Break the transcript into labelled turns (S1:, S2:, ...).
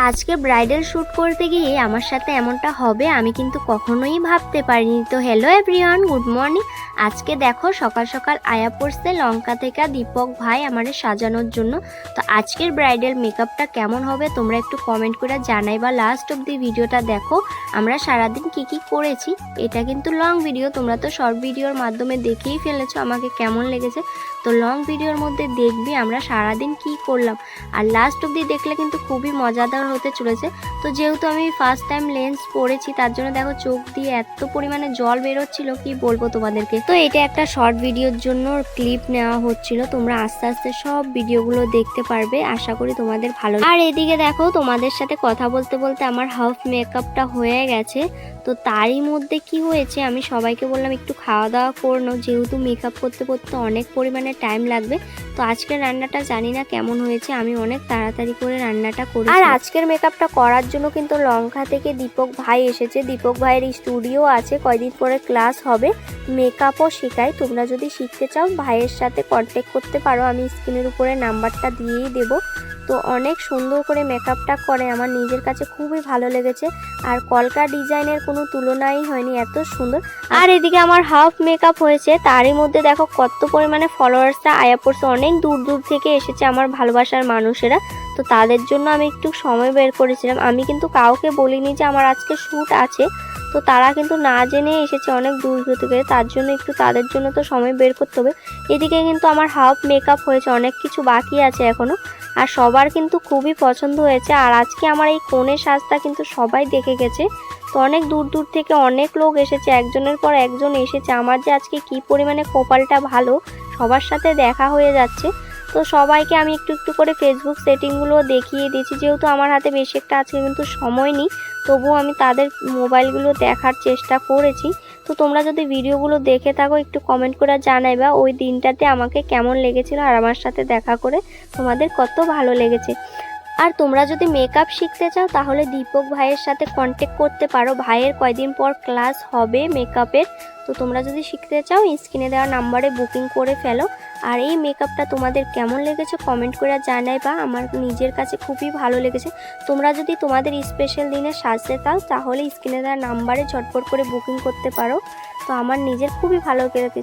S1: আজকে bridal shoot করতে গিয়ে আমার সাথে এমনটা হবে আমি কিন্তু কখনোই ভাবতে পারিনি। তো হ্যালো এভরিওয়ান, গুড মর্নিং। আজকে দেখো সকাল সকাল আয়া পড়ছে লঙ্কা থেকে দীপক ভাই আমাদের সাজানোর জন্য। তো আজকের ব্রাইডাল মেকআপটা কেমন হবে তোমরা একটু কমেন্ট করে জানাই বা লাস্ট অব্দি ভিডিওটা দেখো আমরা সারাদিন কি করেছি। এটা কিন্তু লং ভিডিও, তোমরা তো শর্ট ভিডিওর মাধ্যমে দেখেই ফেলেছো আমাকে কেমন লেগেছে। তো লং ভিডিওর মধ্যে দেখবি আমরা সারাদিন কি করলাম, আর লাস্ট অব্দি দেখলে কিন্তু খুবই মজাদার হতে চলেছে। তো যেহেতু আমি ফার্স্ট টাইম লেন্স পরেছি তার জন্য দেখো চোখ দিয়ে এত পরিমাণে জল বেরোচ্ছিল কি বলবো তোমাদেরকে। তো এটা একটা শর্ট ভিডিওর জন্য ক্লিপ নেওয়া হচ্ছিল, তোমরা আস্তে আস্তে সব ভিডিওগুলো দেখতে পারবে, আশা করি তোমাদের ভালো। আর এদিকে দেখো তোমাদের সাথে কথা বলতে বলতে আমার হাফ মেকআপটা হয়ে গেছে। তো তারই মধ্যে কি হয়েছে, আমি সবাইকে বললাম একটু খাওয়া দাওয়া করে নাও, যেহেতু মেকআপ করতে করতে অনেক পরিমাণে টাইম লাগবে। তো আজকের রান্নাটা জানি না কেমন হয়েছে, আমি অনেক তাড়াতাড়ি করে রান্নাটা করি। আর আজকের মেকআপটা করার জন্য কিন্তু লঙ্কা থেকে দীপক ভাই এসেছে। দীপক ভাইয়ের স্টুডিও আছে, কয়দিন পরে ক্লাস হবে, মেকআপও শেখায়। তোমরা যদি শিখতে চাও ভাইয়ের সাথে কন্ট্যাক্ট করতে পারো, আমি স্ক্রিনের উপরে নাম্বারটা দিয়েই দেবো। তো অনেক সুন্দর করে মেকআপটা করে, আমার নিজের কাছে খুবই ভালো লেগেছে। আর কলকা ডিজাইনের কোনো তুলনাই হয়নি, এত সুন্দর। আর এদিকে আমার হাফ মেকআপ হয়েছে, তারই মধ্যে দেখো কত পরিমাণে ফলোয়ার্সটা আয়া পড়ছে, অনেক দূর দূর থেকে এসেছে আমার ভালোবাসার মানুষেরা। তো তাদের জন্য আমি একটু সময় বের করেছিলাম, আমি কিন্তু কাউকে বলিনি যে আমার আজকে শ্যুট আছে। তো তারা কিন্তু না জেনে এসেছে অনেক দূর দূর থেকে, তার জন্য একটু তাদের জন্য তো সময় বের করতে হবে। এদিকে কিন্তু আমার হাফ মেকআপ হয়েছে, অনেক কিছু বাকি আছে এখনও। আর সবার কিন্তু খুবই পছন্দ হয়েছে। আর আজকে আমার এই কনের সাজটা কিন্তু সবাই দেখে গেছে। তো অনেক দূর দূর থেকে অনেক লোক এসেছে, একজনের পর একজন এসেছে। আমার যে আজকে কি পরিমাণে কপালটা ভালো, সবার সাথে দেখা হয়ে যাচ্ছে। তো সবাইকে আমি একটু একটু করে ফেসবুক সেটিংগুলো দেখিয়ে দিয়েছি, যেহেতু আমার হাতে বেশি একটা আজকে কিন্তু সময় নেই, তবুও আমি তাদের মোবাইলগুলো দেখার চেষ্টা করেছি। তো তোমরা যদি ভিডিওগুলো দেখে থাকো একটু কমেন্ট করে জানাইবা ওই দিনটাতে আমাকে কেমন লেগেছিল আর আমার সাথে দেখা করে তোমাদের কত ভালো লেগেছে। আর তোমরা যদি মেকআপ শিখতে চাও তাহলে দীপক ভাইয়ের সাথে কন্ট্যাক্ট করতে পারো, ভাইয়ের কয়দিন পর ক্লাস হবে মেকআপের। তো তোমরা যদি শিখতে চাও স্ক্রিনে দেওয়া নাম্বারে বুকিং করে ফেলো। আর এই মেকআপটা তোমাদের কেমন লেগেছে কমেন্ট করে জানাইবা, আমার নিজের কাছে খুবই ভালো লেগেছে। তোমরা যদি তোমাদের স্পেশাল দিনে সাজতে চাও তাহলে স্ক্রিনে দেওয়া নাম্বারে ঝটপট করে বুকিং করতে পারো। তো আমার নিজের খুবই ভালো লেগেছে।